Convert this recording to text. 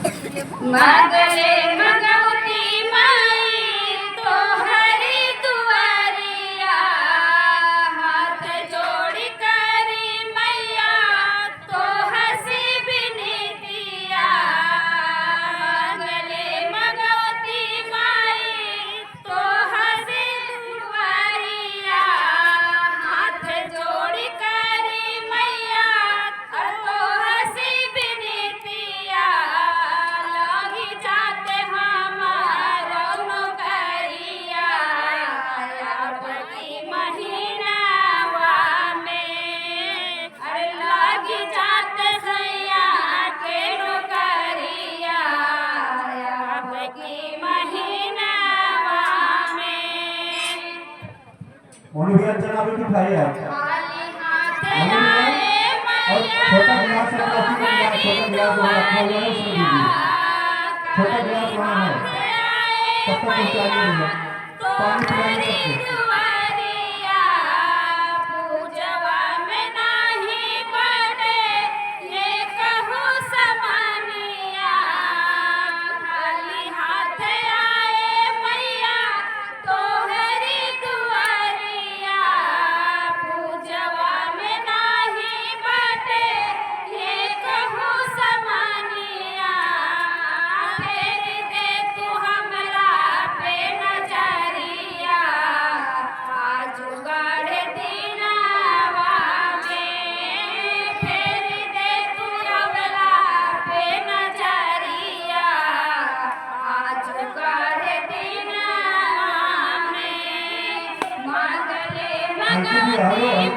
मागले मगवती माई तो हरी दुआरिया हाथ जोड़ी करी मैया तो हंसी बिनतिया मागले मगवती माई तो हंसी दुआरिया हाथ जोड़ी करी मैया तो हंसी बिनतिया लगी जाते हमारो नौकरिया आपकी महीनावा में अरे लगी जाते सैया के नौकरिया आपकी महीनावा में मनुष्याचं नाव किती भाई आहे खाली हाथ आए और छोटा गिलास है कॉफी का गिलास, छोटा गिलास वहाँ रखा हुआ है उसमें दीजिए। छोटा गिलास वहाँ है, तब तक पहुँचाइए भैया। पानी पिलाइए सबको। दुआरिया पूजवा में नाही बड़े ये कहू समानिया खाली हाथ आए मैया तोहरी दुआरिया पूजवा में नाही बड़े ये कहू समानिया फेर दे तू हमरा पे नजरिया आजू गाड़े दिनावा में फेर दे तू हमरा पे नजरिया आजू गाड़े दिनावा में मांगले मगवती